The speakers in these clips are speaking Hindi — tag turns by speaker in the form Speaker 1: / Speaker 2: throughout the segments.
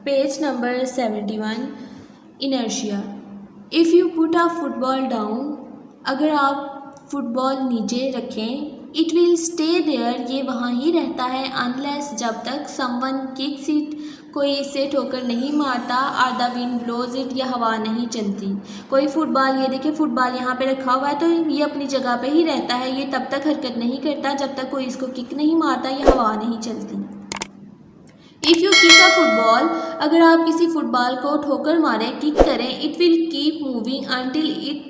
Speaker 1: Page number 71 inertia. If you put a football down, अगर आप फुटबॉल नीचे रखें, it will stay there, ये वहाँ ही रहता है, unless जब तक someone kicks it, कोई इसे ठोकर नहीं मारता, or the wind blows it, या हवा नहीं चलती। कोई फुटबॉल, ये देखिए फुटबॉल यहाँ पे रखा हुआ है तो ये अपनी जगह पे ही रहता है, ये तब तक हरकत नहीं करता जब तक कोई इसको किक नहीं मारता या हवा नहीं चलती। If you kick a football, अगर आप किसी फुटबॉल को ठोकर मारें, किक करें, it will keep moving until it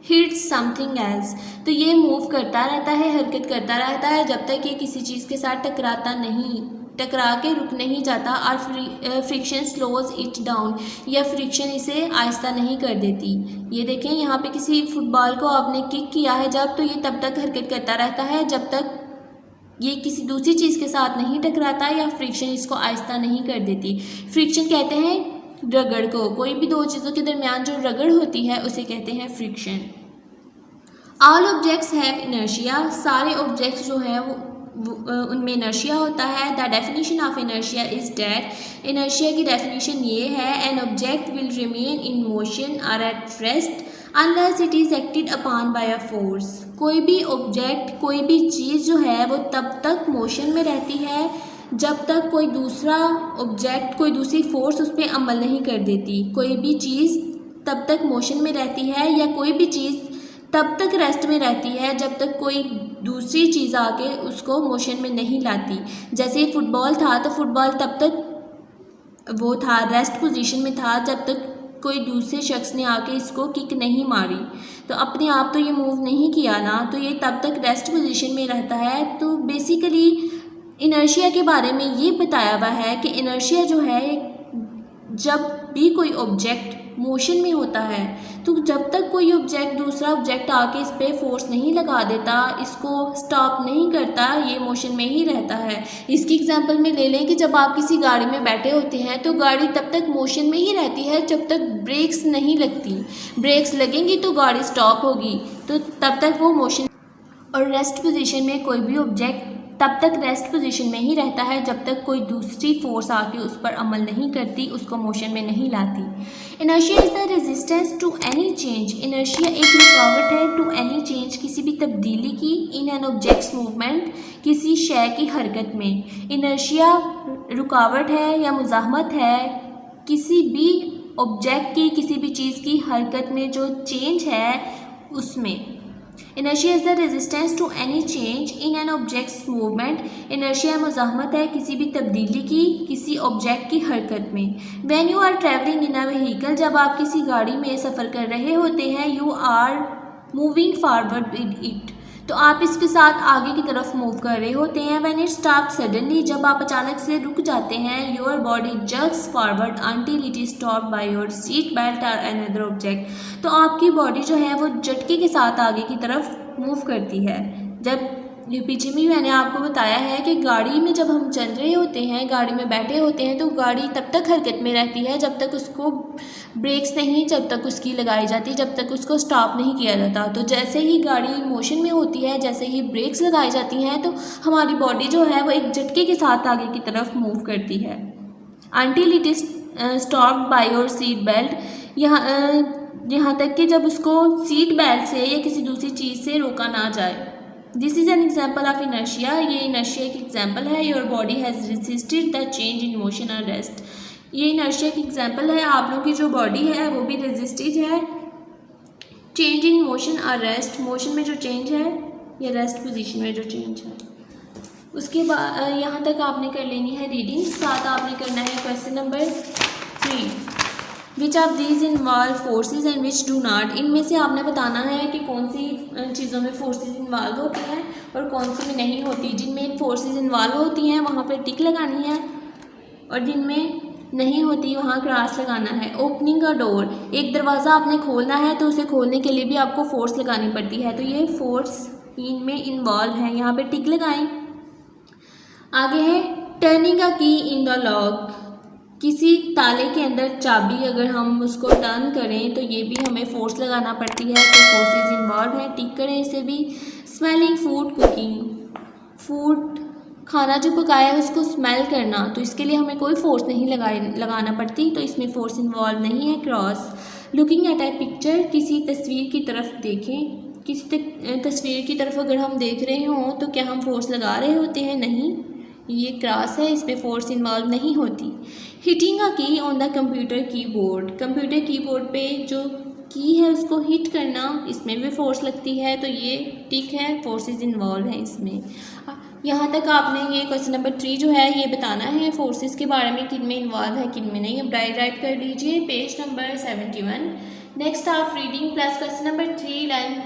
Speaker 1: hits something else, तो ये मूव करता रहता है, हरकत करता रहता है जब तक ये किसी चीज़ के साथ टकराता नहीं, टकरा के रुक नहीं जाता, और फ्रिक्शन स्लोज इट डाउन, या फ्रिक्शन इसे आहिस्ता नहीं कर देती। ये देखें यहाँ पे किसी फुटबॉल को आपने किक किया है जब, तो ये तब तक हरकत करता रहता है जब तक ये किसी दूसरी चीज़ के साथ नहीं टकराता या फ्रिक्शन इसको आहिस्ता नहीं कर देती। फ्रिक्शन कहते हैं रगड़ को, कोई भी दो चीज़ों के दरमियान जो रगड़ होती है उसे कहते हैं friction. All objects have inertia, सारे ऑब्जेक्ट्स जो है वो उनमें इनर्शिया होता है। The definition of inertia is that, inertia की डेफिनेशन ये है, an object will remain in motion और at rest unless it is acted upon by a force, कोई भी ऑब्जेक्ट, कोई भी चीज़ जो है वो तब तक मोशन में रहती है जब तक कोई दूसरा ऑब्जेक्ट, कोई दूसरी फोर्स उस पर अमल नहीं कर देती। कोई भी चीज़ तब तक मोशन में रहती है या कोई भी चीज़ तब तक रेस्ट में रहती है जब तक कोई दूसरी चीज़ आके उसको मोशन में नहीं लाती। जैसे फुटबॉल था तो फुटबॉल तब तक वो था, रेस्ट पोजीशन में था जब तक कोई दूसरे शख्स ने आके इसको किक नहीं मारी, तो अपने आप तो ये मूव नहीं किया ना, तो ये तब तक रेस्ट पोजीशन में रहता है। तो बेसिकली इनर्शिया के बारे में ये बताया हुआ है कि इनर्शिया जो है जब भी कोई ऑब्जेक्ट मोशन में होता है, तो जब तक कोई ऑब्जेक्ट, दूसरा ऑब्जेक्ट आके इस पर फोर्स नहीं लगा देता, इसको स्टॉप नहीं करता, ये मोशन में ही रहता है। इसकी एग्जांपल में ले लें कि जब आप किसी गाड़ी में बैठे होते हैं तो गाड़ी तब तक मोशन में ही रहती है जब तक ब्रेक्स नहीं लगती। ब्रेक्स लगेंगी तो गाड़ी स्टॉप होगी, तो तब तक वो मोशन, और रेस्ट पोजीशन में कोई भी ऑब्जेक्ट तब तक रेस्ट पोजीशन में ही रहता है जब तक कोई दूसरी फोर्स आके उस पर अमल नहीं करती, उसको मोशन में नहीं लाती। Inertia is the resistance to any change, inertia एक रुकावट है टू एनी चेंज, किसी भी तब्दीली की, इन एन ऑब्जेक्ट्स मूवमेंट, किसी शय की हरकत में। इनर्शिया रुकावट है या मुज़ाहमत है किसी भी ऑब्जेक्ट की, किसी भी चीज़ की हरकत में जो चेंज है उसमें। Inertia is the resistance to any change in an object's movement, inertia मुज़ाहमत है किसी भी तब्दीली की किसी ऑब्जेक्ट की हरकत में। When you are travelling in a vehicle, जब आप किसी गाड़ी में सफ़र कर रहे होते हैं, you are moving forward with it, तो आप इसके साथ आगे की तरफ मूव कर रहे होते हैं। व्हेन इट स्टॉप सडनली, जब आप अचानक से रुक जाते हैं, your body jerks forward until it is stop by your seat belt और अनदर ऑब्जेक्ट, तो आपकी बॉडी जो है वो झटके के साथ आगे की तरफ मूव करती है। जब ये पीछे भी मैंने आपको बताया है कि गाड़ी में जब हम चल रहे होते हैं, गाड़ी में बैठे होते हैं, तो गाड़ी तब तक हरकत में रहती है जब तक उसको ब्रेक्स नहीं, जब तक उसकी लगाई जाती, जब तक उसको स्टॉप नहीं किया जाता। तो जैसे ही गाड़ी मोशन में होती है, जैसे ही ब्रेक्स लगाई जाती हैं, तो हमारी बॉडी जो है वो एक झटके के साथ आगे की तरफ मूव करती है। Until it is stop by your seat belt, यहाँ तक कि जब उसको सीट बेल्ट से या किसी दूसरी चीज़ से रोका ना जाए। This is an example of inertia, ये इनर्शिया की एग्जाम्पल है। Your body has resisted the change in motion और रेस्ट, ये इनर्शिया की एग्जाम्पल है। आप लोगों की जो बॉडी है वो भी रेजिस्टेड है चेंज इन मोशन और रेस्ट, मोशन में जो चेंज है या रेस्ट पोजीशन में जो चेंज है। उसके बाद यहाँ तक आपने कर लेनी है रीडिंग। साथ आपने करना है question number 3, which of these involve forces and which do not, इनमें से आपने बताना है कि कौन सी चीज़ों में फोर्सेज इन्वॉल्व होती हैं और कौन सी में नहीं होती। जिनमें फोर्सेज इन्वॉल्व होती हैं वहाँ पर टिक लगानी है, और जिनमें नहीं होती वहाँ क्रॉस लगाना है। ओपनिंग अ डोर, एक दरवाज़ा आपने खोलना है तो उसे खोलने के लिए भी आपको फोर्स लगानी पड़ती है, तो ये फोर्स इनमें इन्वॉल्व है, यहाँ पे टिक लगाएं। आगे है टर्निंग अ की इन द लॉक, किसी ताले के अंदर चाबी अगर हम उसको टर्न करें तो ये भी हमें फोर्स लगाना पड़ती है, तो फोर्सेज इन्वॉल्व है, टिक करें इसे भी। स्मेलिंग फूड, कुकिंग, फूड खाना जो पकाया है उसको स्मेल करना, तो इसके लिए हमें कोई फोर्स नहीं लगाना पड़ती, तो इसमें फोर्स इन्वॉल्व नहीं है। Cross, looking at A picture, किसी तस्वीर की तरफ देखें। किसी तस्वीर की तरफ अगर हम देख रहे हों तो क्या हम फोर्स लगा रहे होते हैं? नहीं, ये क्रॉस है, इस पर फोर्स इन्वॉल्व नहीं होती। हिटिंग अ की on the computer keyboard, computer keyboard पे जो की है उसको हिट करना, इसमें भी फोर्स लगती है, तो ये टिक है, फोर्सेस इन्वॉल्व है इसमें। यहाँ तक आपने ये क्वेश्चन नंबर 3 जो है ये बताना है फोर्सेस के बारे में, किन में इन्वॉल्व है किन में नहीं। अब राइट कर लीजिए पेज नंबर 71। नेक्स्ट आप reading plus question number 3 line